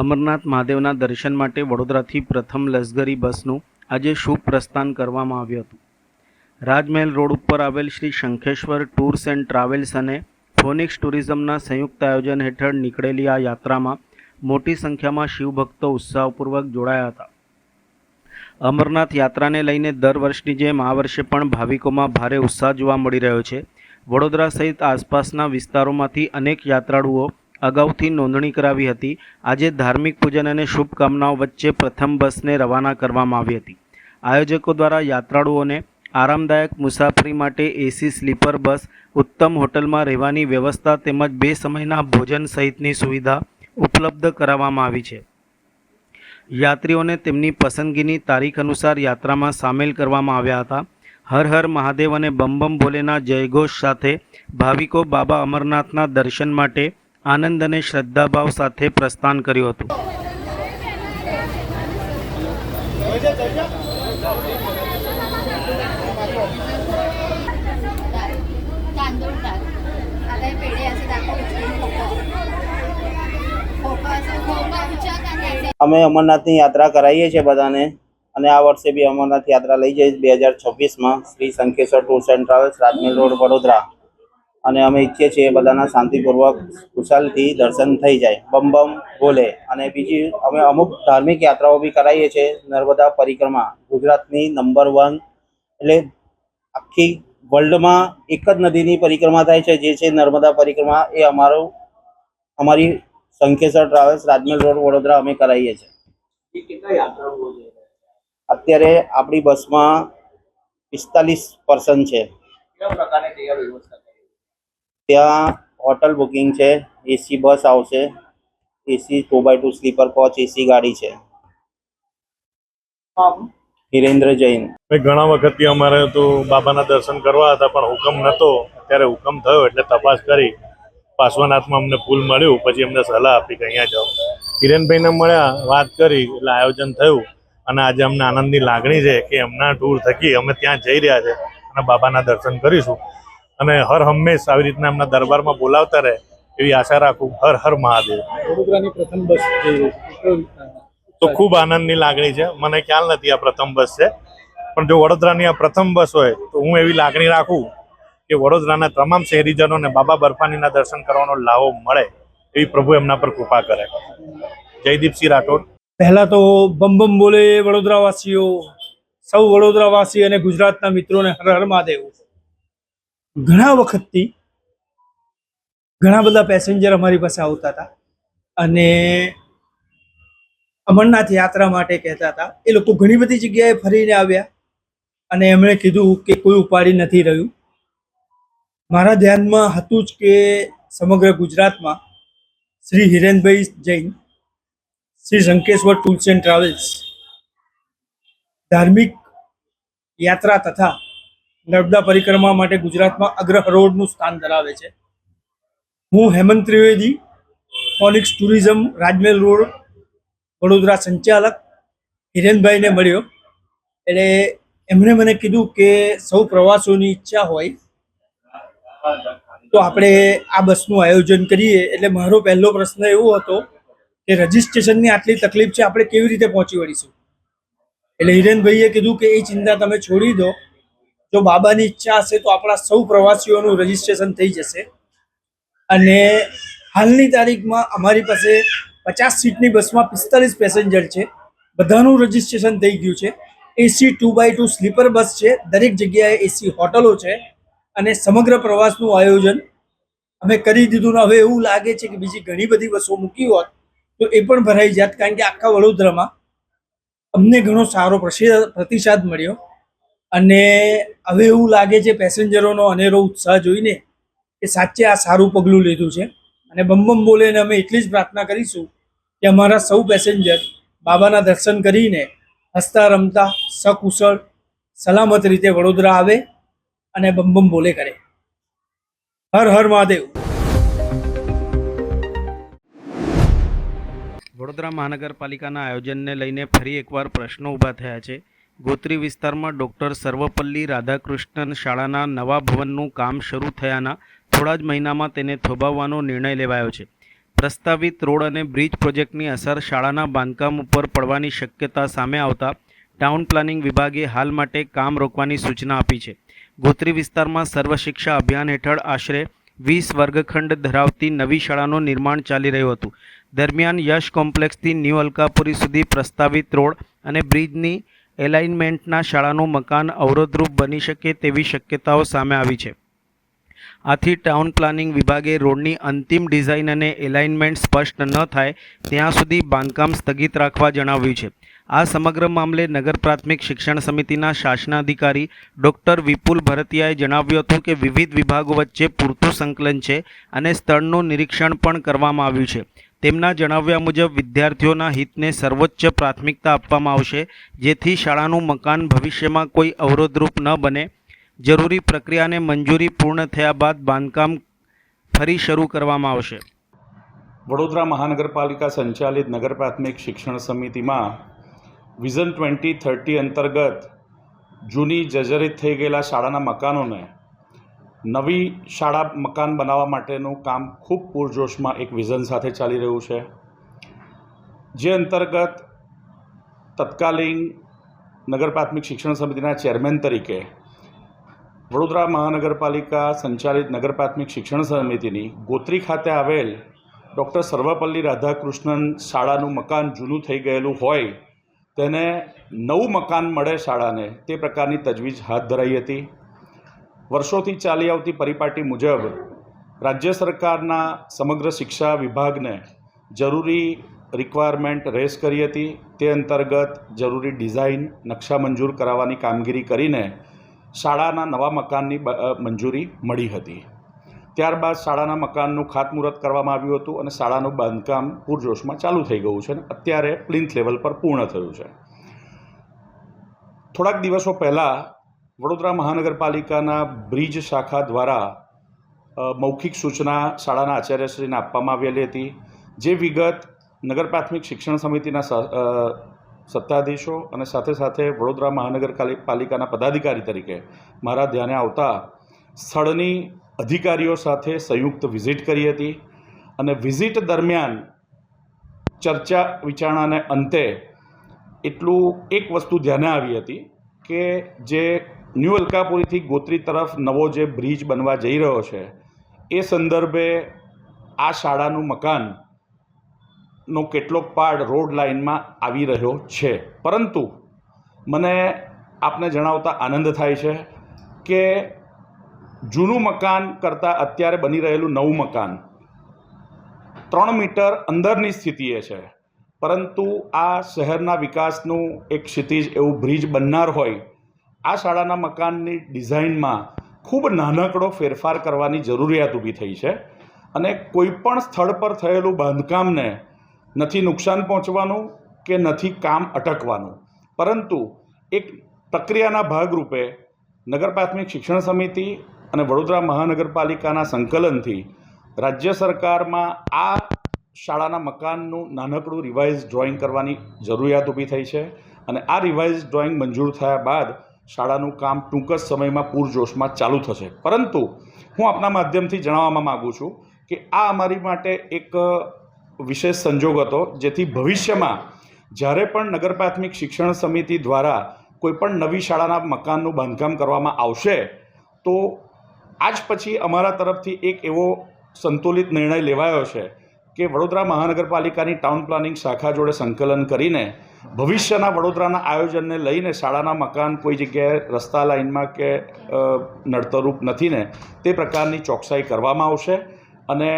અમરનાથ મહાદેવના દર્શન માટે વડોદરાથી પ્રથમ લશ્કરી બસનું આજે શુભ પ્રસ્થાન કરવામાં આવ્યું હતું। રાજમહેલ રોડ ઉપર આવેલ Shri Shankheshwar tours and travels અને ફોનિક્સ ટુરિઝમના સંયુક્ત આયોજન હેઠળ નીકળેલી આ યાત્રામાં મોટી સંખ્યામાં શિવભક્તો ઉત્સાહપૂર્વક જોડાયા હતા। અમરનાથ યાત્રાને લઈને દર વર્ષની જેમ આ વર્ષે પણ ભાવિકોમાં ભારે ઉત્સાહ જોવા મળી રહ્યો છે। વડોદરા સહિત આસપાસના વિસ્તારોમાંથી અનેક યાત્રાળુઓ અગાઉથી નોંધણી કરાવી હતી। આજે ધાર્મિક પૂજન અને શુભકામનાઓ વચ્ચે પ્રથમ બસને રવાના કરવામાં આવી હતી। આયોજકો દ્વારા યાત્રાળુઓને આરામદાયક મુસાફરી માટે એસી સ્લીપર બસ, ઉત્તમ હોટલમાં રહેવાની વ્યવસ્થા તેમજ 2 સમયના ભોજન સહિતની સુવિધા ઉપલબ્ધ કરાવવામાં આવી છે। યાત્રીઓને તેમની પસંદગીની તારીખ અનુસાર યાત્રામાં સામેલ કરવામાં આવ્યા હતા। હર હર મહાદેવ અને બમ બમ ભોલેના જયઘોષ સાથે ભાવિકો બાબા અમરનાથના દર્શન માટે આનંદ અને શ્રદ્ધાભાવ સાથે પ્રસ્થાન કર્યું હતું। અમે અમરનાથની યાત્રા કરાવીએ છીએ બધાને, અને આ વર્ષે બી અમરનાથ યાત્રા લઈ જઈશ 2026માં Shri Shankheshwar tours and travels, Rajmahal road, Vadodara. અને અમે ઈચ્છીએ છીએ બધાના શાંતિપૂર્વક કુશલથી દર્શન થઈ જાય, બમ બમ બોલે। અને બીજી અમે અમુક ધાર્મિક યાત્રાઓ બી કરાવીએ છીએ। નર્મદા પરિક્રમા ગુજરાતની નંબર 1, એટલે આખી વર્લ્ડમાં એક જ નદીની પરિક્રમા થાય છે, જે છે નર્મદા પરિક્રમા। એ અમારી શંખેશ્વર ટ્રાવેલ્સ, રાજમહેલ રોડ, વડોદરા અમે કરાવીએ છીએ। અત્યારે આપણી બસમાં 45 પર્સન છે। ત્યાં હોટલ બુકિંગ છે, એસી બસ આવશે, એસી 2x2 સ્લીપર કોચ એસી ગાડી છે। હિરેન્દ્ર જૈન। ઘણા વખતથી અમારે તો બાબાના દર્શન કરવા હતા, પણ હુકમ નહોતો। અત્યારે હુકમ થયો એટલે તપાસ કરી પાર્શ્વનાથમાં અમને પુલ મળ્યું, પછી અમને સલાહ આપી કે અહીંયા જાઓ। હિરેનભાઈને મળ્યા, વાત કરી એટલે આયોજન થયું, અને આજે અમને આનંદની લાગણી છે કે એમના ટૂર થકી અમે ત્યાં જઈ રહ્યા છે અને બાબાના દર્શન કરીશું। અને હર હંમેશ આવી રીતના એમના દરબારમાં બોલાવતા રહે એવી આશા રાખું। હર હર મહાદેવ। વડોદરાની પ્રથમ બસ જઈ રહી છે, તો ખૂબ આનંદની લાગણી છે। મને ખ્યાલ નથી આ પ્રથમ બસ છે, પણ જો વડોદરાની આ પ્રથમ બસ હોય તો હું એવી લાગણી રાખું કે વડોદરાના તમામ શહેરીજનોને બાબા બર્ફાનીના દર્શન કરવાનો લાવો મળે, એવી પ્રભુ એમના પર કૃપા કરે। જયદીપસિંહ રાઠોડ। પહેલા તો બમ બમ બોલે વડોદરાવાસીઓ, સૌ વડોદરાવાસી અને ગુજરાતના મિત્રોને હર હર મહાદેવ। ઘણા વખતથી ઘણા બધા પેસેન્જર અમારી પાસે આવતા હતા અને અમરનાથ યાત્રા માટે કહેતા હતા। એ લોકો ઘણી બધી જગ્યાએ ફરીને આવ્યા અને એમણે કીધું કે કોઈ ઉપાડી નથી રહ્યું। મારા ધ્યાનમાં હતું જ કે સમગ્ર ગુજરાતમાં Shri Hirenbhai Jain, Shri Shankheshwar tours and travels ધાર્મિક યાત્રા તથા નર્મદા પરિક્રમા માટે ગુજરાતમાં અગ્રહરોળનું સ્થાન ધરાવે છે। હું Hemant Trivedi, Phoenix tourism, Rajmahal road, Vadodara સંચાલક હિરેનભાઈને મળ્યો, એટલે એમણે મને કીધું કે સૌ પ્રવાસીઓની ઈચ્છા હોય તો આપણે આ બસનું આયોજન કરીએ। એટલે મારો પહેલો પ્રશ્ન એવો હતો કે રજિસ્ટ્રેશનની આટલી તકલીફ છે, આપણે કેવી રીતે પહોંચી વળીશું? એટલે હિરેનભાઈએ કીધું કે એ ચિંતા તમે છોડી દો, જો બાબાની ઈચ્છા હશે તો આપણા સૌ પ્રવાસીઓનું રજિસ્ટ્રેશન થઈ જશે। અને હાલની તારીખમાં અમારી પાસે 50 સીટની બસમાં 45 પેસેન્જર છે, બધાનું રજિસ્ટ્રેશન થઈ ગયું છે। એસી 2x2 સ્લીપર બસ છે, દરેક જગ્યાએ એસી હોટલો છે અને સમગ્ર પ્રવાસનું આયોજન અમે કરી દીધું। હવે એવું લાગે છે કે બીજી ઘણી બધી બસો મૂકી હોત તો એ પણ ભરાઈ જાત, કારણ કે આખા વડોદરામાં અમને ઘણો સારો પ્રતિસાદ મળ્યો અને હવે એવું લાગે છે પેસેન્જરોનો અનેરો ઉત્સાહ જોઈને કે સાચે આ સારું પગલું લીધું છે। અને બમ બમ બોલેને અમે એટલી જ પ્રાર્થના કરીશું કે અમારા સૌ પેસેન્જર બાબાના દર્શન કરીને હસતા રમતા સકુશળ સલામત રીતે વડોદરા આવે અને બમ બમ બોલે કરે। હર હર મહાદેવ। વડોદરા મહાનગરપાલિકાના આયોજનને લઈને ફરી એકવાર પ્રશ્નો ઊભા થયા છે। ગોત્રી વિસ્તારમાં ડૉક્ટર સર્વપલ્લી રાધાકૃષ્ણન શાળાના નવા ભવનનું કામ શરૂ થયાના થોડા જ મહિનામાં તેને થોભાવવાનો નિર્ણય લેવાયો છે. પ્રસ્તાવિત રોડ અને બ્રિજ પ્રોજેક્ટની અસર શાળાના બાંધકામ ઉપર પડવાની શક્યતા સામે આવતા ટાઉન પ્લાનિંગ વિભાગે હાલ માટે કામ રોકવાની સૂચના આપી છે. ગોત્રી વિસ્તારમાં સર્વ શિક્ષા અભિયાન હેઠળ આશરે 20 વર્ગખંડ ધરાવતી નવી શાળાનું નિર્માણ ચાલી રહ્યું હતું. દરમિયાન યશ કોમ્પ્લેક્સથી ન્યૂ અલકાપુરી સુધી પ્રસ્તાવિત રોડ અને બ્રિજની એલાઇનમેન્ટના શાળાનું મકાન અવરોધરૂપ બની શકે તેવી શક્યતાઓ સામે આવી છે. આથી ટાઉન પ્લાનિંગ વિભાગે રોડની અંતિમ ડિઝાઇન અને એલાઇનમેન્ટ સ્પષ્ટ ન થાય ત્યાં સુધી બાંધકામ સ્થગિત રાખવા જણાવ્યું છે. આ સમગ્ર મામલે નગર પ્રાથમિક શિક્ષણ સમિતિના શાસનાધિકારી ડૉક્ટર વિપુલ ભરતિયાએ જણાવ્યું હતું કે વિવિધ વિભાગો વચ્ચે પૂરતું સંકલન છે અને સ્થળનું નિરીક્ષણ પણ કરવામાં આવ્યું છે. તેમના જણાવ્યા મુજબ વિદ્યાર્થીઓના હિતને સર્વોચ્ચ પ્રાથમિકતા આપવામાં આવશે, જેથી શાળાનું મકાન ભવિષ્યમાં કોઈ અવરોધરૂપ ન બને. જરૂરી પ્રક્રિયાને મંજૂરી પૂર્ણ થયા બાદ બાંધકામ ફરી શરૂ કરવામાં આવશે. વડોદરા મહાનગરપાલિકા સંચાલિત નગર પ્રાથમિક શિક્ષણ સમિતિમાં વિઝન 2030 અંતર્ગત જૂની જર્જરિત થઈ ગયેલા શાળાના મકાનોને નવી શાળા મકાન બનાવવા માટેનું કામ ખૂબ પૂરજોશમાં એક વિઝન સાથે ચાલી રહ્યું છે, જે અંતર્ગત તત્કાલીન નગર પ્રાથમિક શિક્ષણ સમિતિના ચેરમેન તરીકે વડોદરા મહાનગરપાલિકા સંચાલિત નગર પ્રાથમિક શિક્ષણ સમિતિની ગોત્રી ખાતે આવેલ ડૉક્ટર સર્વપલ્લી રાધાકૃષ્ણન શાળાનું મકાન જૂનું થઈ ગયેલું હોય તેને નવું મકાન મળે શાળાને તે પ્રકારની તજવીજ હાથ ધરાઈ હતી. વર્ષોથી ચાલી આવતી પરિપાટી મુજબ રાજ્ય સરકારના સમગ્ર શિક્ષા વિભાગને જરૂરી રિક્વાયરમેન્ટ રેઝ કરી હતી. તે અંતર્ગત જરૂરી ડિઝાઇન નકશા મંજૂર કરાવવાની કામગીરી કરીને શાળાના નવા મકાનની મંજૂરી મળી હતી. ત્યારબાદ શાળાના મકાનનું ખાતમુહૂર્ત કરવામાં આવ્યું હતું અને શાળાનું બાંધકામ પૂરજોશમાં ચાલુ થઈ ગયું છે અને અત્યારે પ્લિન્થ લેવલ પર પૂર્ણ થયું છે. થોડાક દિવસો પહેલાં વડોદરા મહાનગરપાલિકાના બ્રિજ શાખા દ્વારા મૌખિક સૂચના શાળાના આચાર્યશ્રીને આપવામાં આવેલી હતી, જે વિગત નગર પ્રાથમિક શિક્ષણ સમિતિના સત્તાધીશો અને સાથે સાથે વડોદરા મહાનગરપાલિકાના પદાધિકારી તરીકે મારા ધ્યાને આવતા સ્થળની અધિકારીઓ સાથે સંયુક્ત વિઝિટ કરી હતી અને વિઝિટ દરમિયાન ચર્ચા વિચારણાને અંતે એક વસ્તુ ધ્યાને આવી હતી કે જે ન્યૂ અલકાપુરીથી ગોત્રી તરફ નવો જે બ્રિજ બનવા જઈ રહ્યો છે એ સંદર્ભે આ શાળાનું મકાનનો કેટલોક પાર્ટ રોડ લાઇનમાં આવી રહ્યો છે. પરંતુ મને આપને જણાવતા આનંદ થાય છે કે જૂનું મકાન કરતાં અત્યારે બની રહેલું નવું મકાન 3 મીટર અંદરની સ્થિતિએ છે, પરંતુ આ શહેરના વિકાસનું એક ક્ષિતિજ એવું બ્રિજ બનનાર હોય આ શાળાના મકાનની ડિઝાઇનમાં ખૂબ નાનકડો ફેરફાર કરવાની જરૂરિયાત ઊભી થઈ છે અને કોઈપણ સ્થળ પર થયેલું બાંધકામને નથી નુકસાન પહોંચવાનું કે નથી કામ અટકવાનું, પરંતુ એક પ્રક્રિયાના ભાગરૂપે નગર પ્રાથમિક શિક્ષણ સમિતિ અને વડોદરા મહાનગરપાલિકાના સંકલનથી રાજ્ય સરકારમાં આ શાળાના મકાનનું નાનકડું રિવાઇઝ ડ્રોઈંગ કરવાની જરૂરિયાત ઊભી થઈ છે અને આ રિવાઇઝ ડ્રોઈંગ મંજૂર થયા બાદ શાળાનું કામ ટૂંક જ સમયમાં પૂરજોશમાં ચાલુ થશે. પરંતુ હું આપના માધ્યમથી જણાવવા માગું છું કે આ અમારી માટે એક વિશેષ સંજોગ હતો, જેથી ભવિષ્યમાં જ્યારે પણ નગર પ્રાથમિક શિક્ષણ સમિતિ દ્વારા કોઈપણ નવી શાળાના મકાનનું બાંધકામ કરવામાં આવશે તો આજ પછી અમારા તરફથી એક એવો સંતુલિત નિર્ણય લેવાયો છે કે વડોદરા મહાનગરપાલિકાની ટાઉન પ્લાનિંગ શાખા જોડે સંકલન કરીને ભવિષ્યના વડોદરાના આયોજનને લઈને શાળાના મકાન કોઈ જગ્યાએ રસ્તા લાઇનમાં કે નડતરરૂપ નથી ને તે પ્રકારની ચોકસાઈ કરવામાં આવશે. અને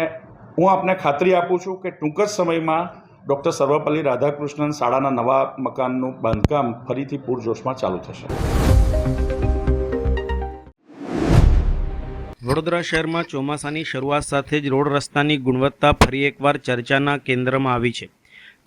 હું આપને ખાતરી આપું છું કે ટૂંક જ સમયમાં ડૉક્ટર સર્વપલ્લી રાધાકૃષ્ણન શાળાના નવા મકાનનું બાંધકામ ફરીથી પૂરજોશમાં ચાલુ થશે. વડોદરા શહેરમાં ચોમાસાની શરૂઆત સાથે જ રોડ રસ્તાની ગુણવત્તા ફરી એકવાર ચર્ચાના કેન્દ્રમાં આવી છે.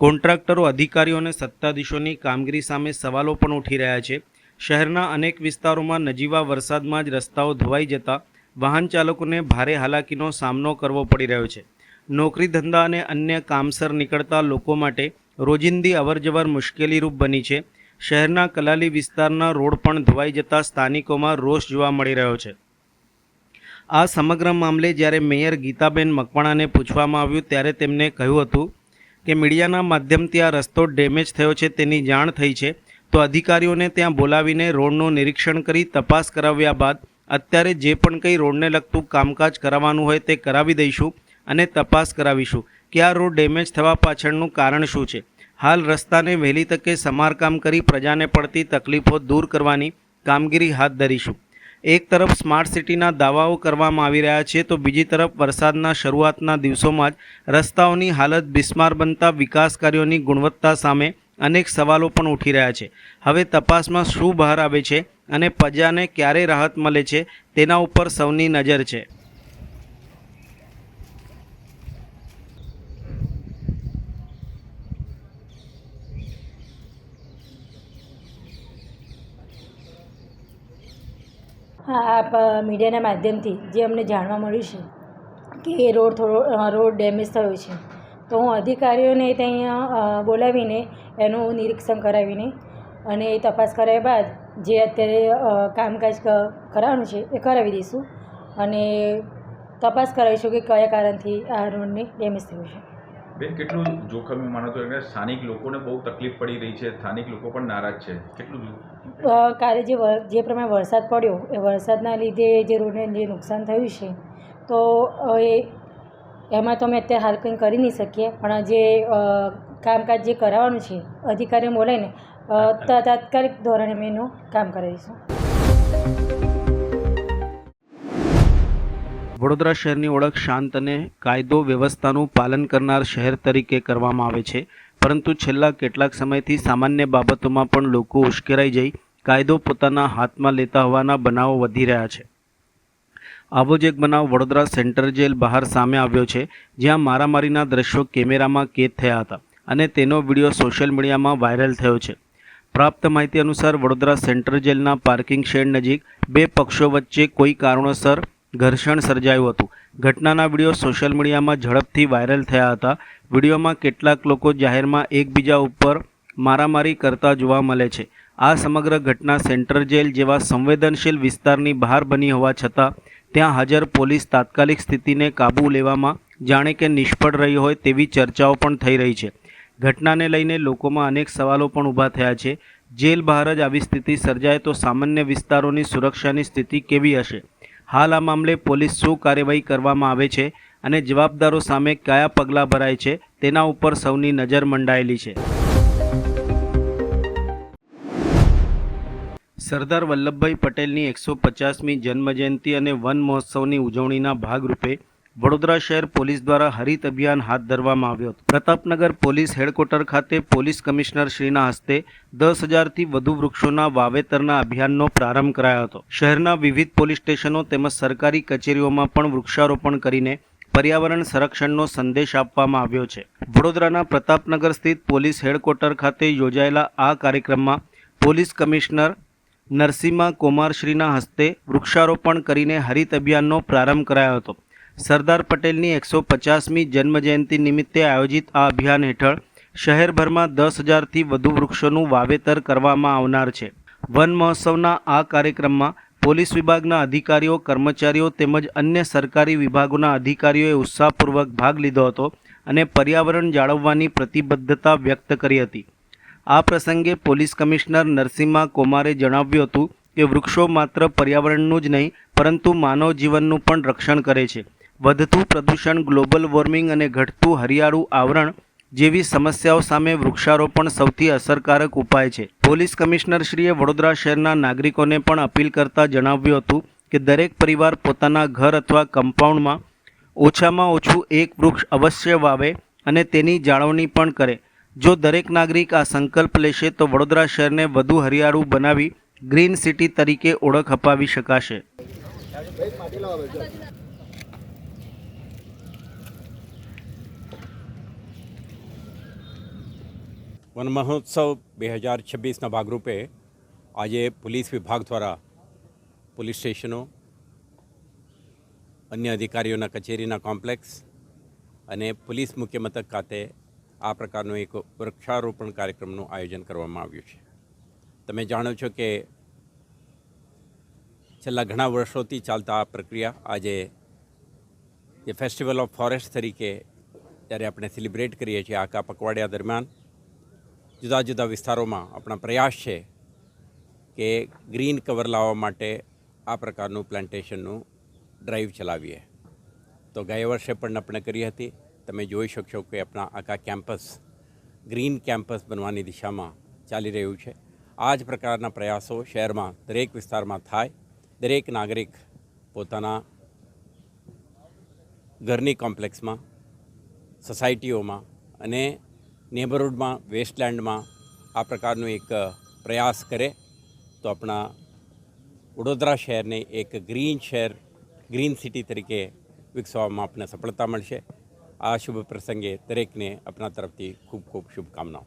કોન્ટ્રાક્ટરો, અધિકારીઓ અને સત્તાધીશોની કામગીરી સામે સવાલો પણ ઉઠી રહ્યા છે. શહેરના અનેક વિસ્તારોમાં નજીવા વરસાદમાં જ રસ્તાઓ ધોવાઈ જતા વાહન ચાલકોને ભારે હાલાકીનો સામનો કરવો પડી રહ્યો છે. નોકરી ધંધા અને અન્ય કામસર નીકળતા લોકો માટે રોજિંદી અવરજવર મુશ્કેલીરૂપ બની છે. શહેરના કલાલી વિસ્તારના રોડ પણ ધોવાઈ જતા સ્થાનિકોમાં રોષ જોવા મળી રહ્યો છે. આ સમગ્ર મામલે જ્યારે મેયર ગીતાબેન મકવાણાને પૂછવામાં આવ્યું ત્યારે તેમણે કહ્યું હતું કે મીડિયાના માધ્યમથી આ રસ્તો ડેમેજ થયો છે તેની જાણ થઈ છે, તો અધિકારીઓને ત્યાં બોલાવીને રોડનું નિરીક્ષણ કરી તપાસ કરાવ્યા બાદ અત્યારે જે પણ કંઈ રોડને લગતું કામકાજ કરાવવાનું હોય તે કરાવી દઈશું અને તપાસ કરાવીશું કે આ રોડ ડેમેજ થવા પાછળનું કારણ શું છે. હાલ રસ્તાને વહેલી તકે સમારકામ કરી પ્રજાને પડતી તકલીફો દૂર કરવાની કામગીરી હાથ ધરીશું. એક તરફ સ્માર્ટ સિટીના દાવાઓ કરવામાં આવી રહ્યા છે, તો બીજી તરફ વરસાદના શરૂઆતના દિવસોમાં જ રસ્તાઓની હાલત બિસ્માર બનતા વિકાસ કાર્યોની ગુણવત્તા સામે અનેક સવાલો પણ ઉઠી રહ્યા છે. હવે તપાસમાં શું બહાર આવે છે અને પ્રજાને ક્યારે રાહત મળે છે તેના ઉપર સૌની નજર છે. હા, આપ મીડિયાના માધ્યમથી જે અમને જાણવા મળ્યું છે કે એ રોડ ડેમેજ થયો છે, તો હું અધિકારીઓને ત્યાં બોલાવીને એનું નિરીક્ષણ કરાવીને અને એ તપાસ કરાવ્યા બાદ જે અત્યારે કામકાજ કરાવવાનું છે એ કરાવી દઈશું અને તપાસ કરાવીશું કે કયા કારણથી આ રોડને ડેમેજ થયું છે. બેન, કેટલું જોખમી માનો તો એટલે સ્થાનિક લોકોને બહુ તકલીફ પડી રહી છે, સ્થાનિક લોકો પણ નારાજ છે, કેટલું? કાલે જે પ્રમાણે વરસાદ પડ્યો એ વરસાદના લીધે જે રોડને જે નુકસાન થયું છે, તો એમાં તો અમે અત્યારે હાલ કંઈ કરી નહીં શકીએ, પણ જે કામકાજ જે કરાવવાનું છે અધિકારીઓ બોલાવીને તાત્કાલિક ધોરણે અમે એનું કામ કરાવીશું. વડોદરા શહેરની ઓળખ શાંત અને કાયદો વ્યવસ્થાનું પાલન કરનાર શહેર તરીકે કરવામાં આવે છે, પરંતુ છેલ્લા કેટલાક સમયથી સામાન્ય બાબતોમાં પણ લોકો ઉશ્કેરાઈ જઈ કાયદો પોતાના હાથમાં લેતા હોવાના બનાવો વધી રહ્યા છે. આવો જ એક બનાવ વડોદરા સેન્ટ્રલ જેલ બહાર સામે આવ્યો છે, જ્યાં મારામારીના દ્રશ્યો કેમેરામાં કેદ થયા હતા અને તેનો વિડીયો સોશિયલ મીડિયામાં વાયરલ થયો છે. પ્રાપ્ત માહિતી અનુસાર વડોદરા સેન્ટ્રલ જેલના પાર્કિંગ શેડ નજીક બે પક્ષો વચ્ચે કોઈ કારણોસર ઘર્ષણ સર્જાયું હતું. ઘટનાના વિડીયો સોશિયલ મીડિયામાં ઝડપથી વાયરલ થયા હતા. વિડીયોમાં કેટલાક લોકો જાહેરમાં એકબીજા ઉપર મારામારી કરતા જોવા મળે છે. આ સમગ્ર ઘટના સેન્ટ્રલ જેલ જેવા સંવેદનશીલ વિસ્તારની બહાર બની હોવા છતાં ત્યાં હાજર પોલીસ તાત્કાલિક સ્થિતિને કાબૂ લેવામાં જાણે કે નિષ્ફળ રહી હોય તેવી ચર્ચાઓ પણ થઈ રહી છે. ઘટનાને લઈને લોકોમાં અનેક સવાલો પણ ઊભા થયા છે. જેલ બહાર જ આવી સ્થિતિ સર્જાય તો સામાન્ય વિસ્તારોની સુરક્ષાની સ્થિતિ કેવી હશે? હાલ આ મામલે પોલીસ શું કાર્યવાહી કરવામાં આવે છે અને જવાબદારો સામે કયા પગલાં ભરાય છે તેના ઉપર સૌની નજર મંડાયેલી છે. સરદાર વલ્લભભાઈ પટેલની 150મી જન્મજયંતિ અને વન મહોત્સવની ઉજવણીના ભાગરૂપે વડોદરા શહેર પોલીસ દ્વારા હરિત અભિયાન હાથ ધરવામાં આવ્યો હતો. પ્રતાપનગર પોલીસ હેડક્વાર્ટર ખાતે પોલીસ કમિશનર શ્રીના હસ્તે 10,000થી વધુ વૃક્ષોના વાવેતરના અભિયાનનો પ્રારંભ કરાયો હતો. શહેરના વિવિધ પોલીસ સ્ટેશનો તેમજ સરકારી કચેરીઓમાં પણ વૃક્ષારોપણ કરીને પર્યાવરણ સંરક્ષણનો સંદેશ આપવામાં આવ્યો છે. વડોદરાના પ્રતાપનગર સ્થિત પોલીસ હેડક્વાર્ટર ખાતે યોજાયેલા આ કાર્યક્રમમાં પોલીસ કમિશનર નરસિમ્હા કુમારશ્રીના હસ્તે વૃક્ષારોપણ કરીને હરિત અભિયાનનો પ્રારંભ કરાયો હતો. સરદાર પટેલની 150મી જન્મજયંતિ નિમિત્તે આયોજિત આ અભિયાન હેઠળ શહેરભરમાં 10,000થી વધુ વૃક્ષોનું વાવેતર કરવામાં આવનાર છે. વન મહોત્સવના આ કાર્યક્રમમાં પોલીસ વિભાગના અધિકારીઓ, કર્મચારીઓ તેમજ અન્ય સરકારી વિભાગોના અધિકારીઓએ ઉત્સાહપૂર્વક ભાગ લીધો હતો અને પર્યાવરણ જાળવવાની પ્રતિબદ્ધતા વ્યક્ત કરી હતી. આ પ્રસંગે પોલીસ કમિશનર નરસિમ્હા કુમારે જણાવ્યું હતું કે વૃક્ષો માત્ર પર્યાવરણનું જ નહીં પરંતુ માનવ જીવનનું પણ રક્ષણ કરે છે. વધતું પ્રદૂષણ, ગ્લોબલ વોર્મિંગ અને ઘટતું હરિયાળું આવરણ જેવી સમસ્યાઓ સામે વૃક્ષારોપણ સૌથી અસરકારક ઉપાય છે. પોલીસ કમિશનરશ્રીએ વડોદરા શહેરના નાગરિકોને પણ અપીલ કરતા જણાવ્યું હતું કે દરેક પરિવાર પોતાના ઘર અથવા કમ્પાઉન્ડમાં ઓછામાં ઓછું એક વૃક્ષ અવશ્ય વાવે અને તેની જાળવણી પણ કરે. જો દરેક નાગરિક આ સંકલ્પ લેશે તો વડોદરા શહેરને વધુ હરિયાળું બનાવી ગ્રીન સિટી તરીકે ઓળખ અપાવી શકાશે. વન મહોત્સવ 2026ના ભાગરૂપે આજે પોલીસ વિભાગ દ્વારા પોલીસ સ્ટેશનો, અન્ય અધિકારીઓના કચેરીના કોમ્પ્લેક્સ અને પોલીસ મુખ્ય મથક ખાતે આ પ્રકારનો એક વૃક્ષારોપણ કાર્યક્રમનું આયોજન કરવામાં આવ્યું છે. તમે જાણો છો કે છેલ્લા ઘણા વર્ષોથી ચાલતા આ પ્રક્રિયા આજે જે ફેસ્ટિવલ ઓફ ફોરેસ્ટ તરીકે જ્યારે આપણે સેલિબ્રેટ કરીએ છીએ આખા પખવાડિયા દરમિયાન જુદા જુદા વિસ્તારોમાં આપણા પ્રયાસ છે કે ગ્રીન કવર લાવવા માટે આ પ્રકારનું પ્લાન્ટેશનનું ડ્રાઈવ ચલાવીએ. તો ગયા વર્ષે પણ આપણે કરી હતી. તમે જોઈ શકશો કે આપણા આખા કેમ્પસ ગ્રીન કેમ્પસ બનવાની દિશામાં ચાલી રહ્યું છે. આ જ પ્રકારના પ્રયાસો શહેરમાં દરેક વિસ્તારમાં થાય. દરેક નાગરિક પોતાના ઘરની કોમ્પ્લેક્સમાં, સોસાયટીઓમાં અને નેબરહુડમાં, વેસ્ટલેન્ડમાં આ પ્રકારનો એક પ્રયાસ કરે તો આપણા વડોદરા શહેરને એક ગ્રીન શહેર, ગ્રીન સિટી તરીકે વિકસાવવામાં આપણને સફળતા મળશે. આ શુભ પ્રસંગે દરેકને આપણા તરફથી ખૂબ ખૂબ શુભકામનાઓ.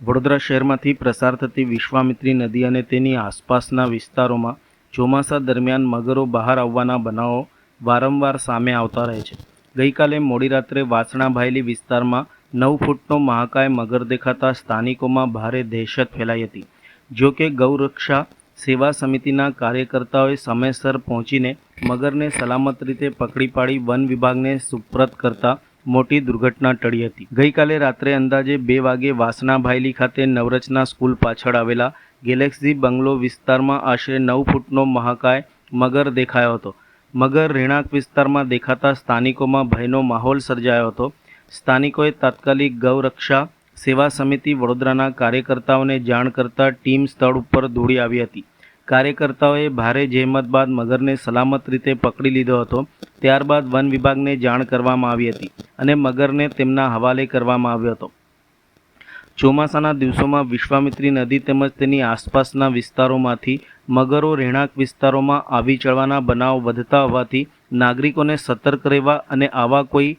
વડોદરા શહેરમાંથી પ્રસાર થતી વિશ્વામિત્રી નદી અને તેની આસપાસના વિસ્તારોમાં ચોમાસા દરમિયાન મગરો બહાર આવવાના બનાવો વારંવાર સામે આવતા રહે છે. ગઈકાલે મોડી રાત્રે વાસણા ભાયલી વિસ્તારમાં 9 ફૂટનો મહાકાય મગર દેખાતા સ્થાનિકોમાં ભારે દહેશત ફેલાઈ હતી. જો કે ગૌરક્ષા સેવા સમિતિના કાર્યકર્તાઓએ સમયસર પહોંચીને મગરને સલામત રીતે પકડી પાડી વન વિભાગને સુપ્રત કરતા મોટી દુર્ઘટના ટળી હતી. ગઈકાલે રાત્રે અંદાજે 2 વાગે વાસણા ભાયલી ખાતે નવરચના સ્કૂલ પાછળ આવેલા ગેલેક્સી બંગલો વિસ્તારમાં આશરે 9 ફૂટનો મહાકાય મગર દેખાયો હતો. મગર રહેણાંક વિસ્તારમાં દેખાતા સ્થાનિકોમાં ભયનો માહોલ સર્જાયો હતો. સ્થાનિકોએ તાત્કાલિક ગૌરક્ષા સેવા સમિતિ વડોદરાના કાર્યકર્તાઓને જાણ કરતા ટીમ સ્થળ ઉપર દોડી આવી હતી. કાર્યકર્તાઓએ ભારે જહેમત બાદ મગરને સલામત રીતે પકડી લીધો હતો. ત્યારબાદ વન વિભાગને જાણ કરવામાં આવી હતી અને મગરને તેમના હવાલે કરવામાં આવ્યો હતો. ચોમાસાના દિવસોમાં વિશ્વામિત્રી નદી તેમજ તેની આસપાસના વિસ્તારોમાંથી મગરો રહેણાંક વિસ્તારોમાં આવી ચડવાના બનાવ વધતા હોવાથી નાગરિકોને સતર્ક રહેવા અને આવા કોઈ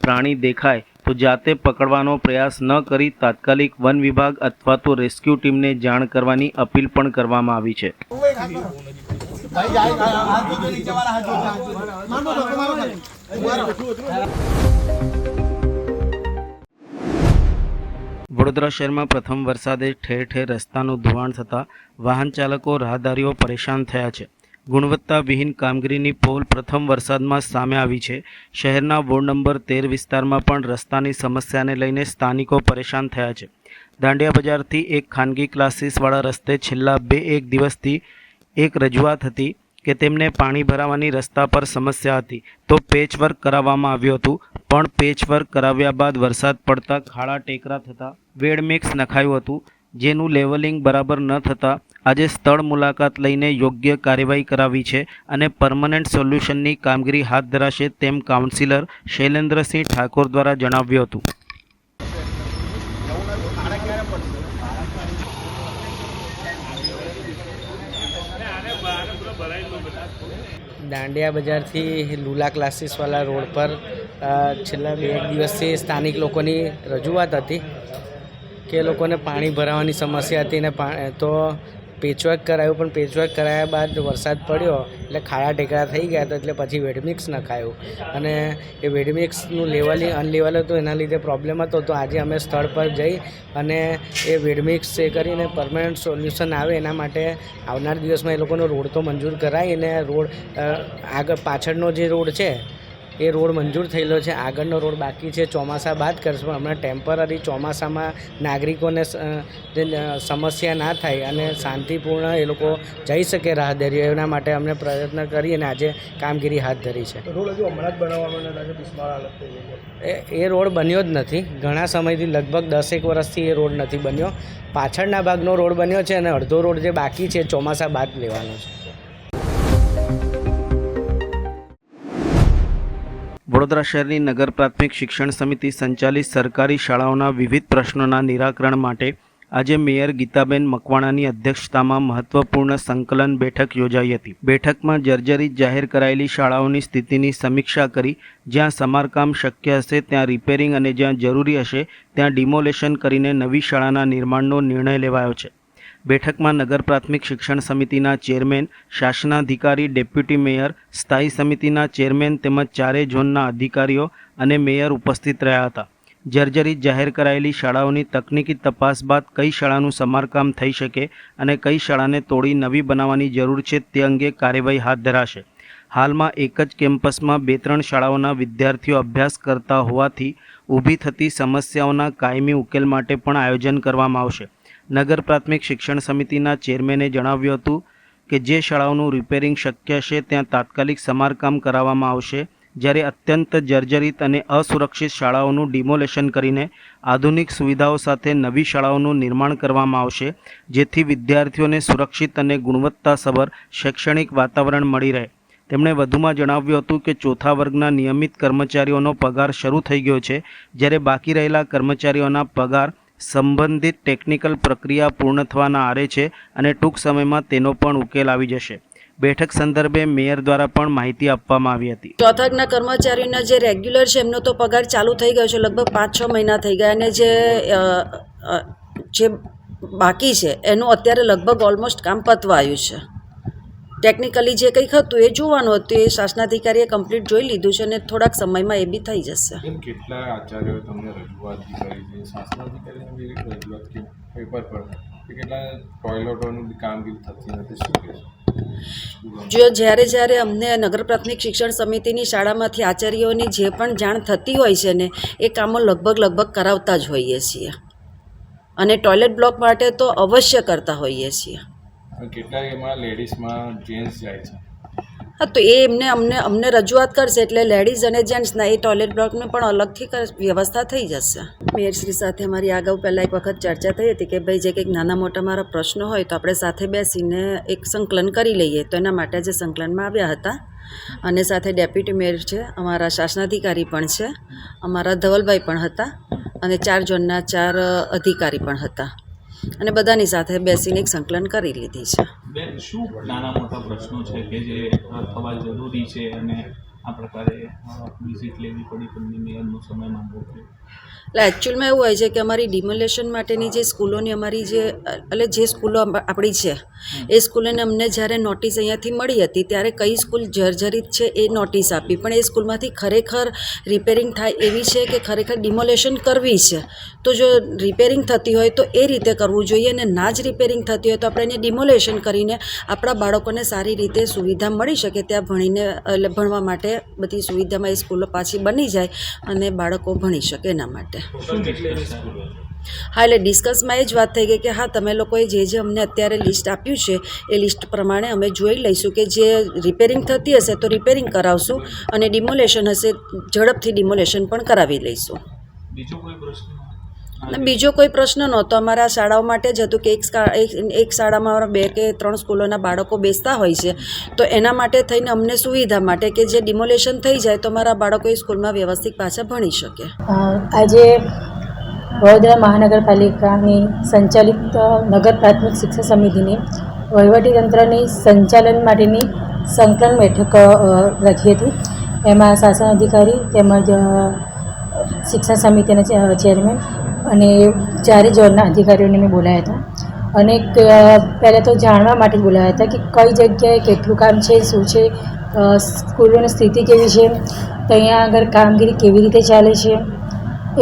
પ્રાણી દેખાય તો જાતે પકડવાનો પ્રયાસ ન કરી તાત્કાલિક વન વિભાગ અથવા તો રેસ્ક્યુ ટીમને જાણ કરવાની અપીલ પણ કરવામાં આવી છે. વડોદરા શહેરમાં પ્રથમ વરસાદે ઠેર ઠેર રસ્તાનું ધોવાણ થતાં વાહન ચાલકો રાહદારીઓ પરેશાન થયા છે. ગુણવત્તાવિહીન કામગીરીની પોલ પ્રથમ વરસાદમાં સામે આવી છે. શહેરના વોર્ડ નંબર 13 વિસ્તારમાં પણ રસ્તાની સમસ્યાને લઈને સ્થાનિકો પરેશાન થયા છે. દાંડિયા બજારથી એક ખાનગી ક્લાસીસવાળા રસ્તે છેલ્લા 2-1 દિવસથી એક રજૂઆત હતી કે તેમને પાણી ભરાવાની રસ્તા પર સમસ્યા હતી તો પેચવર્ક કરાવવામાં આવ્યું હતું. પણ પેચવર્ક કરાવ્યા બાદ વરસાદ પડતા ખાડા ટેકરા થતાં વેડ મિક્સ નખાયું હતું, જેનું લેવલિંગ બરાબર ન થતાં આજે સ્થળ મુલાકાત લઈને યોગ્ય કાર્યવાહી કરાવી છે અને પરમનન્ટ સોલ્યુશનની કામગીરી હાથ ધરાશે તેમ કાઉન્સિલર શૈલેન્દ્રસિંહ ઠાકોર દ્વારા જણાવ્યું હતું. દાંડિયા બજારથી લુલા ક્લાસીસવાળા રોડ પર છેલ્લા 2 દિવસથી સ્થાનિક લોકોની રજૂઆત હતી કે લોકોને પાણી ભરાવાની સમસ્યા હતી ને તો પેચવર્ક કરાયું, પણ પેચવર્ક કરાયા બાદ વરસાદ પડ્યો એટલે ખાડા ટેકરા થઈ ગયા હતા, એટલે પછી વેડમિક્સ નખાયું અને એ વેડમિક્સનું લેવલિંગ અનલેવલ હતું, એના લીધે પ્રોબ્લેમ હતો. તો આજે અમે સ્થળ પર જઈ અને એ વેડમિક્સ એ કરીને પરમનન્ટ સોલ્યુશન આવે એના માટે આવનાર દિવસમાં એ લોકોનો રોડ તો મંજૂર કરાય અને રોડ આગળ પાછળનો જે રોડ છે એ રોડ મંજૂર થયેલો છે, આગળનો રોડ બાકી છે. ચોમાસા બાદ કરશું, પણ હમણાં ટેમ્પરરી ચોમાસામાં નાગરિકોને સમસ્યા ના થાય અને શાંતિપૂર્ણ એ લોકો જઈ શકે રાહદારીઓ, એના માટે અમને પ્રયત્ન કરી અને આજે કામગીરી હાથ ધરી છે. રોડ હજુ હમણાં જ બનાવવામાં એ રોડ બન્યો જ નથી ઘણા સમયથી, લગભગ 10 વર્ષથી એ રોડ નથી બન્યો. પાછળના ભાગનો રોડ બન્યો છે અને અડધો રોડ જે બાકી છે ચોમાસા બાદ લેવાનો છે. વડોદરા શહેરની નગર પ્રાથમિક શિક્ષણ સમિતિ સંચાલિત સરકારી શાળાઓના વિવિધ પ્રશ્નોના નિરાકરણ માટે આજે મેયર ગીતાબેન મકવાણાની અધ્યક્ષતામાં મહત્વપૂર્ણ સંકલન બેઠક યોજાઈ હતી. બેઠકમાં જર્જરિત જાહેર કરાયેલી શાળાઓની સ્થિતિની સમીક્ષા કરી જ્યાં સમારકામ શક્ય હશે ત્યાં રિપેરિંગ અને જ્યાં જરૂરી હશે ત્યાં ડિમોલેશન કરીને નવી શાળાના નિર્માણનો નિર્ણય લેવાયો છે. બેઠકમાં નગર પ્રાથમિક શિક્ષણ સમિતિના ચેરમેન, શાસનાધિકારી, ડેપ્યુટી મેયર, સ્થાયી સમિતિના ચેરમેન તેમજ 4 ઝોનના અધિકારીઓ અને મેયર ઉપસ્થિત રહ્યા હતા. જર્જરિત જાહેર કરાયેલી શાળાઓની તકનીકી તપાસ બાદ કઈ શાળાનું સમારકામ થઈ શકે અને કઈ શાળાને તોડી નવી બનાવવાની જરૂર છે તે અંગે કાર્યવાહી હાથ ધરાશે. હાલમાં એક જ કેમ્પસમાં 2-3 શાળાઓના વિદ્યાર્થીઓ અભ્યાસ કરતા હોવાથી ઊભી થતી સમસ્યાઓના કાયમી ઉકેલ માટે પણ આયોજન કરવામાં આવશે. નગર પ્રાથમિક શિક્ષણ સમિતિના ચેરમેને જણાવ્યું હતું કે જે શાળાઓનું રિપેરિંગ શક્ય છે ત્યાં તાત્કાલિક સમારકામ કરાવવામાં આવશે, જ્યારે અત્યંત જર્જરિત અને અસુરક્ષિત શાળાઓનું ડિમોલેશન કરીને આધુનિક સુવિધાઓ સાથે નવી શાળાઓનું નિર્માણ કરવામાં આવશે, જેથી વિદ્યાર્થીઓને સુરક્ષિત અને ગુણવત્તાસભર શૈક્ષણિક વાતાવરણ મળી રહે. તેમણે વધુમાં જણાવ્યું હતું કે ચોથા વર્ગના નિયમિત કર્મચારીઓનો પગાર શરૂ થઈ ગયો છે, જ્યારે બાકી રહેલા કર્મચારીઓના પગાર સંબંધિત ટેકનિકલ પ્રક્રિયા પૂર્ણ થવાના આરે છે અને ટૂંક સમયમાં તેનો પણ ઉકેલ આવી જશે. બેઠક સંદર્ભે મેયર દ્વારા પણ માહિતી આપવામાં આવી હતી. ચોથા વર્ગના કર્મચારીઓના જે રેગ્યુલર છે એમનો તો પગાર ચાલુ થઈ ગયો છે, લગભગ 5-6 મહિના થઈ ગયા, અને જે બાકી છે એનું અત્યારે લગભગ ઓલમોસ્ટ કામ પતવા આવ્યું છે. ટેકનિકલી જે કંઈક હતું એ જોવાનું હતું, એ શાસનાધિકારીએ કમ્પ્લીટ જોઈ લીધું છે અને થોડાક સમયમાં એ બી થઈ જશે. કેટલા આચાર્યોએ તમને રજૂઆત કરી છે? શાસનાધિકારીને બી રજૂઆત કે પેપર પર કેટલા ટોયલેટોની બી કામગીરી થતી નથી, શું કહેશો? જો જ્યારે અમને નગર પ્રાથમિક શિક્ષણ સમિતિની શાળામાંથી આચાર્યોની જે પણ જાણ થતી હોય છે ને, એ કામો લગભગ કરાવતા જ હોઈએ છીએ, અને ટોયલેટ બ્લોક માટે તો અવશ્ય કરતા હોઈએ છીએ. કેટલા એમાં લેડીઝમાં જેન્ટ્સ જાય છે? હા, તો એ અમને રજૂઆત કરશે એટલે લેડીઝ અને જેન્ટ્સના એ ટોયલેટ બ્લોકની પણ અલગથી વ્યવસ્થા થઈ જશે. મેયરશ્રી સાથે અમારી અગાઉ પહેલાં એક વખત ચર્ચા થઈ હતી કે ભાઈ જે કંઈક નાના મોટા મારા પ્રશ્નો હોય તો આપણે સાથે બેસીને એક સંકલન કરી લઈએ, તો એના માટે જે સંકલનમાં આવ્યા હતા. અને સાથે ડેપ્યુટી મેયર છે, અમારા શાસનાધિકારી પણ છે, અમારા ધવલભાઈ પણ હતા, અને 4 ઝોનના 4 અધિકારી પણ હતા, અને બધાની સાથે બેસીને એક સંકલન કરી લીધી છે. બેન, શું નાના મોટા પ્રશ્નો છે કે જે થવા જરૂરી છે અને આ પ્રકારે વિઝિટ લેવી પડી તમને, મેયરનો સમય માંગવો પડ્યો? એટલે એકચ્યુઅલમાં એવું હોય છે કે અમારી ડિમોલેશન માટેની જે સ્કૂલોની અમારી જે સ્કૂલો આપણી છે એ સ્કૂલોને અમને જ્યારે નોટિસ અહીંયાથી મળી હતી ત્યારે કઈ સ્કૂલ જર્જરિત છે એ નોટિસ આપી, પણ એ સ્કૂલમાંથી ખરેખર રિપેરિંગ થાય એવી છે કે ખરેખર ડિમોલેશન કરવી છે, તો જો રિપેરિંગ થતી હોય તો એ રીતે કરવું જોઈએ, અને ના જ રિપેરિંગ થતી હોય તો આપણે એને ડિમોલેશન કરીને આપણા બાળકોને સારી રીતે સુવિધા મળી શકે, ત્યાં ભણવા માટે બધી સુવિધામાં એ સ્કૂલો પાછી બની જાય અને બાળકો ભણી શકે એના માટે. હા, એટલે ડિસ્કસમાં એ જ વાત થઈ ગઈ કે હા, તમે લોકોએ જે અમને અત્યારે લિસ્ટ આપ્યું છે એ લિસ્ટ પ્રમાણે અમે જોઈ લઈશું કે જે રિપેરિંગ થતી હશે તો રિપેરિંગ કરાવશું, અને ડિમોલેશન હશે ઝડપથી ડિમોલેશન પણ કરાવી લઈશું. બીજો કોઈ પ્રશ્ન નહોતો. અમારા શાળાઓ માટે જ હતું કે એક શાળામાં 2 કે 3 સ્કૂલોના બાળકો બેસતા હોય છે, તો એના માટે થઈને અમને સુવિધા માટે કે જે ડિમોલેશન થઈ જાય તો અમારા બાળકો એ સ્કૂલમાં વ્યવસ્થિત પાછા ભણી શકે. આજે વડોદરા મહાનગરપાલિકાની સંચાલિત નગર પ્રાથમિક શિક્ષણ સમિતિની વહીવટીતંત્રની સંચાલન માટેની સંકલન બેઠક રાખી હતી. એમાં શાસન અધિકારી તેમજ શિક્ષણ સમિતિના ચેરમેન અને 4 ઝોનના અધિકારીઓને મેં બોલાયા હતા, અને પહેલાં તો જાણવા માટે જ બોલાયા હતા કે કઈ જગ્યાએ કેટલું કામ છે, શું છે, સ્કૂલોની સ્થિતિ કેવી છે, તો અહીંયા આગળ કામગીરી કેવી રીતે ચાલે છે,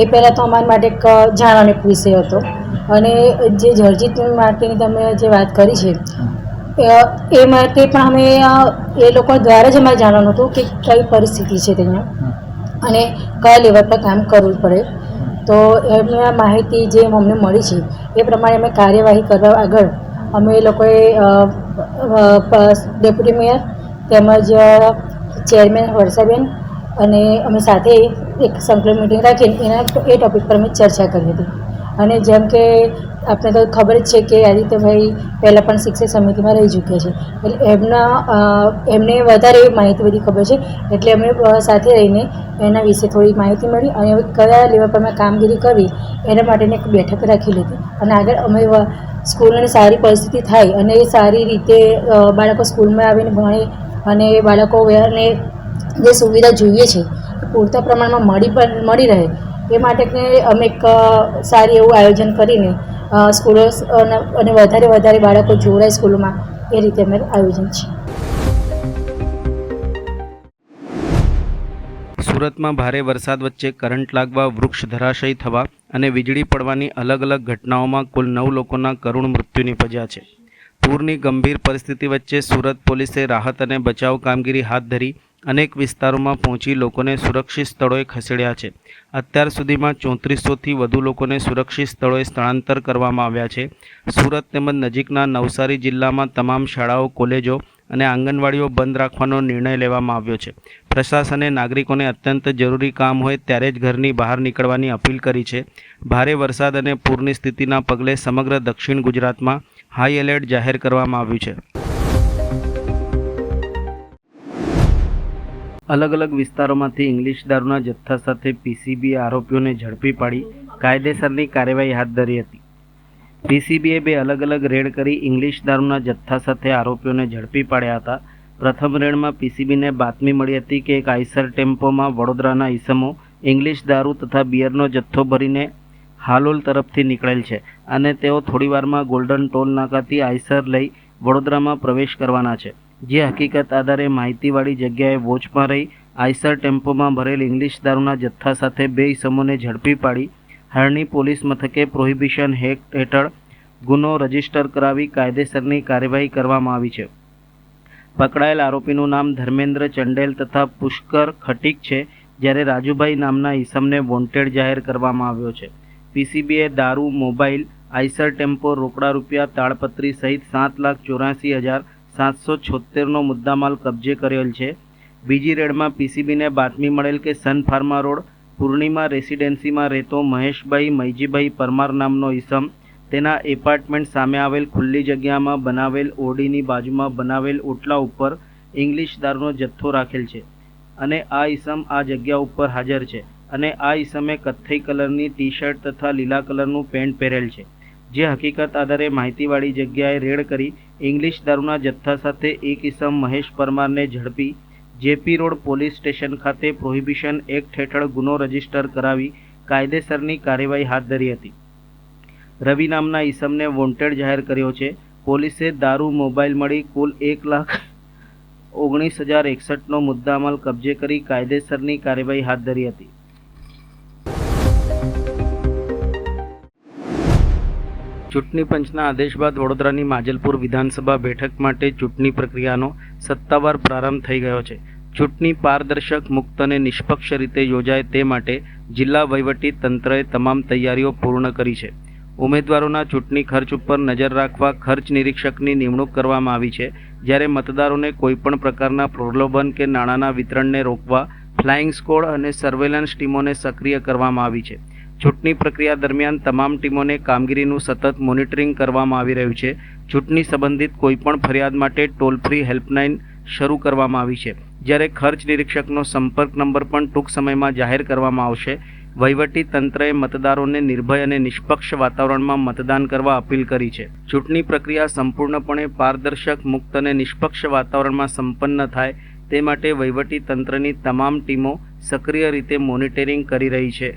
એ પહેલાં તો અમારા માટે એક જાણવાનો એક વિષય હતો. અને જે જર્જરિત માટેની તમે જે વાત કરી છે એ માટે પણ અમે એ લોકો દ્વારા જ અમારે જાણવાનું હતું કે કઈ પરિસ્થિતિ છે ત્યાં અને કયા લેવલ પર કામ કરવું પડે. તો એમની માહિતી જે અમને મળી છે એ પ્રમાણે અમે કાર્યવાહી કરવા આગળ અમે લોકોએ ડેપ્યુટી મેયર તેમજ ચેરમેન વર્ષાબેન અને અમે સાથે એક સંકલન મિટિંગ રાખીને એ ટૉપિક પર અમે ચર્ચા કરી હતી. અને જેમ કે આપણે તો ખબર જ છે કે આદિત્યભાઈ પહેલાં પણ શિક્ષણ સમિતિમાં રહી ચૂક્યા છે, એટલે એમને વધારે માહિતી બધી ખબર છે, એટલે અમે સાથે રહીને એના વિશે થોડી માહિતી મળી અને કયા લેવલ પર અમે કામગીરી કરવી એના માટેની એક બેઠક રાખી લીધી. અને આગળ અમે સ્કૂલોની સારી પરિસ્થિતિ થાય અને એ સારી રીતે બાળકો સ્કૂલમાં આવીને ભણે અને બાળકોને જે સુવિધા જોઈએ છે એ પૂરતા પ્રમાણમાં મળી રહે એ માટે અમે એક સારી એવું આયોજન કરીને સ્કૂલો અને વધારે બાળકો જોડાય સ્કૂલોમાં એ રીતે અમે આયોજન છે. સુરતમાં ભારે વરસાદ વચ્ચે કરંટ લાગવા, વૃક્ષ ધરાશયી થવા અને વીજળી પડવાની અલગ અલગ ઘટનાઓમાં કુલ 9 લોકોના કરુણ મૃત્યુ નિપજ્યા છે. પૂરની ગંભીર પરિસ્થિતિ વચ્ચે સુરત પોલીસે રાહત અને બચાવ કામગીરી હાથ ધરી અનેક વિસ્તારોમાં પહોંચી લોકોને સુરક્ષિત સ્થળોએ ખસેડ્યા છે. અત્યાર સુધીમાં 3400થી વધુ લોકોને સુરક્ષિત સ્થળોએ સ્થળાંતર કરવામાં આવ્યા છે. સુરત તેમજ નજીકના નવસારી જિલ્લામાં તમામ શાળાઓ, કોલેજો અને આંગણવાડીઓ બંધ રાખવાનો નિર્ણય લેવામાં આવ્યો છે. પ્રશાસને નાગરિકોને અત્યંત જરૂરી કામ હોય ત્યારે જ ઘરની બહાર નીકળવાની અપીલ કરી છે. ભારે વરસાદ અને પૂરની સ્થિતિના પગલે સમગ્ર દક્ષિણ ગુજરાતમાં હાઈ એલર્ટ જાહેર કરવામાં આવ્યું છે. અલગ અલગ વિસ્તારોમાંથી ઇંગ્લિશ દારૂના જથ્થા સાથે પીસીબીએ આરોપીઓને ઝડપી પાડી કાયદેસરની કાર્યવાહી હાથ ધરી હતી. પીસીબીએ 2 અલગ અલગ રેડ કરી ઇંગ્લિશ દારૂના જથ્થા સાથે આરોપીઓને ઝડપી પાડ્યા હતા. પ્રથમ રેડમાં પીસીબીને બાતમી મળી હતી કે એક આઈસર ટેમ્પોમાં વડોદરાના ઈસમો ઇંગ્લિશ દારૂ તથા બિયરનો જથ્થો ભરીને હાલોલ તરફથી નીકળેલ છે અને તેઓ થોડીવારમાં ગોલ્ડન ટોલ નાકાથી આઈસર લઈ વડોદરામાં પ્રવેશ કરવાના છે. જે હકીકત આધારે માહિતીવાળી જગ્યાએ વોચમાં રહી આઈસર ટેમ્પોમાં ભરેલ ઇંગ્લિશ દારૂના જથ્થા સાથે 2 ઈસમોને ઝડપી પાડી હરણી પોલીસ મથકે પ્રોહિબિશન એક્ટ હેઠળ ગુનો રજીસ્ટર કરાવી કાયદેસરની કાર્યવાહી કરવામાં આવી છે. પકડાયેલ આરોપીનું નામ ધર્મેન્દ્ર ચંડેલ તથા પુષ્કર ખટીક છે, જ્યારે રાજુભાઈ નામના ઈસમને વોન્ટેડ જાહેર કરવામાં આવ્યો છે. પીસીબીએ દારૂ, મોબાઈલ, આઈસર ટેમ્પો, રોકડા રૂપિયા, તાળપત્રી સહિત 7,84,776નો મુદ્દામાલ કબજે કરેલ છે. બીજી રેડમાં પીસીબીને બાતમી મળેલ કે સન ફાર્મા રોડ પૂર્ણિમા રેસિડેન્સીમાં રહેતો મહેશભાઈ મૈજીભાઈ પરમાર નામનો ઈસમ તેના એપાર્ટમેન્ટ સામે આવેલ ખુલ્લી જગ્યામાં બનાવેલ ઓરડીની બાજુમાં બનાવેલ ઓટલા ઉપર ઇંગ્લિશ દારૂનો જથ્થો રાખેલ છે અને આ ઈસમ આ જગ્યા ઉપર હાજર છે અને આ ઈસમે કથ્થઈ કલરની ટી શર્ટ તથા લીલા કલરનું પેન્ટ પહેરેલ છે. જે હકીકત આધારે માહિતીવાળી જગ્યાએ રેડ કરી ઇંગ્લિશ દારૂના જથ્થા સાથે એક ઈસમ મહેશ પરમારને ઝડપી જેપી રોડ પોલીસ સ્ટેશન ખાતે પ્રોહિબિશન એક્ટ હેઠળ ગુનો રજીસ્ટર કરાવી કાયદેસરની કાર્યવાહી હાથ ધરી હતી. રવિ નામના ઈસમને વોન્ટેડ જાહેર કર્યો છે. પોલીસે દારૂ, મોબાઈલ મળી કુલ 1,19,061નો મુદ્દામાલ કબજે કરી કાયદેસરની કાર્યવાહી હાથ ધરી હતી. ચૂંટણી પંચના આદેશ બાદ વડોદરાની માજલપુર વિધાનસભા બેઠક માટે ચૂંટણી પ્રક્રિયાનો સત્તાવાર પ્રારંભ થઈ ગયો છે. ચૂંટણી પારદર્શક, મુક્ત અને નિષ્પક્ષ રીતે યોજાય તે માટે જિલ્લા વહીવટી તંત્રએ તમામ તૈયારીઓ પૂર્ણ કરી છે. ઉમેદવારોના ચૂંટણી ખર્ચ ઉપર નજર રાખવા ખર્ચ નિરીક્ષકની નિમણૂક કરવામાં આવી છે, જ્યારે મતદારોને કોઈપણ પ્રકારના પ્રલોભન કે નાણાંના વિતરણને રોકવા ફ્લાઇંગ સ્કોડ અને સર્વેલન્સ ટીમોને સક્રિય કરવામાં આવી છે. ચૂંટણી પ્રક્રિયા દરમિયાન તમામ ટીમોને કામગીરીનું સતત મોનિટરિંગ કરવામાં આવી રહ્યું છે. ચૂંટણી સંબંધિત કોઈપણ ફરિયાદ માટે ટોલ ફ્રી હેલ્પલાઇન શરૂ કરવામાં આવી છે, જ્યારે ખર્ચ નિરીક્ષકનો સંપર્ક નંબર પણ ટૂંક સમયમાં જાહેર કરવામાં આવશે. વહીવટી તંત્રએ મતદારોને નિર્ભય અને નિષ્પક્ષ વાતાવરણમાં મતદાન કરવા અપીલ કરી છે. ચૂંટણી પ્રક્રિયા સંપૂર્ણપણે પારદર્શક, મુક્ત અને નિષ્પક્ષ વાતાવરણમાં સંપન્ન થાય તે માટે વહીવટી તંત્રની તમામ ટીમો સક્રિય રીતે મોનિટરિંગ કરી રહી છે.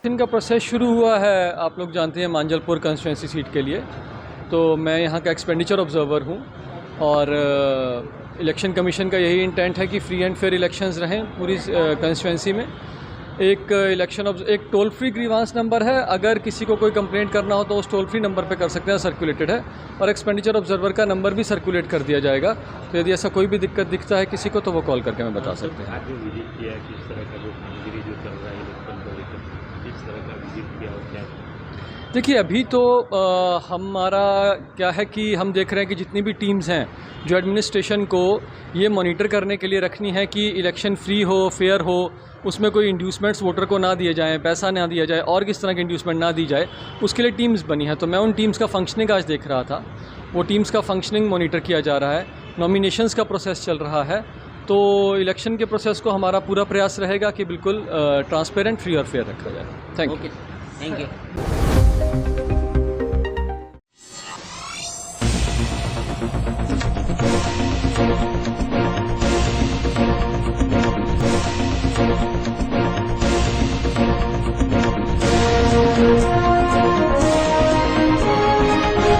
इनका प्रोसेस शुरू हुआ है, आप लोग जानते हैं, मांजलपुर कंस्टिट्यूंसी सीट के लिए. तो मैं यहाँ का एक्सपेंडिचर ऑब्जर्वर हूँ और इलेक्शन कमीशन का यही इंटेंट है कि फ्री एंड फेयर इलेक्शंस रहें पूरी कंस्टिट्यूंसी में. एक एक टोल फ्री ग्रीवांस नंबर है, अगर किसी को कोई कंप्लेंट करना हो तो उस टोल फ्री नंबर पे कर सकते हैं, सर्कुलेटेड है. और एक्सपेंडिचर ऑब्जर्वर का नंबर भी सर्कुलेट कर दिया जाएगा, तो यदि ऐसा कोई भी दिक्कत दिखता है किसी को तो वो कॉल करके हमें बता सकते हैं. देखिए, अभी तो हमारा क्या है कि हम देख रहे हैं कि जितनी भी टीम्स हैं जो एडमिनिस्ट्रेशन को ये मॉनिटर करने के लिए रखनी है कि इलेक्शन फ्री हो, फेयर हो, उसमें कोई इंड्यूसमेंट्स वोटर को ना दिए जाएं, पैसा ना दिया जाए और किस तरह की इंड्यूसमेंट ना दी जाए, उसके लिए टीम्स बनी है. तो मैं उन टीम्स का फंक्शनिंग आज देख रहा था, वो टीम्स का फंक्शनिंग मॉनिटर किया जा रहा है. नॉमिनेशंस का प्रोसेस चल रहा है, तो इलेक्शन के प्रोसेस को हमारा पूरा प्रयास रहेगा कि बिल्कुल ट्रांसपेरेंट, फ्री और फेयर रखा जाए. Thank you.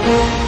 છે।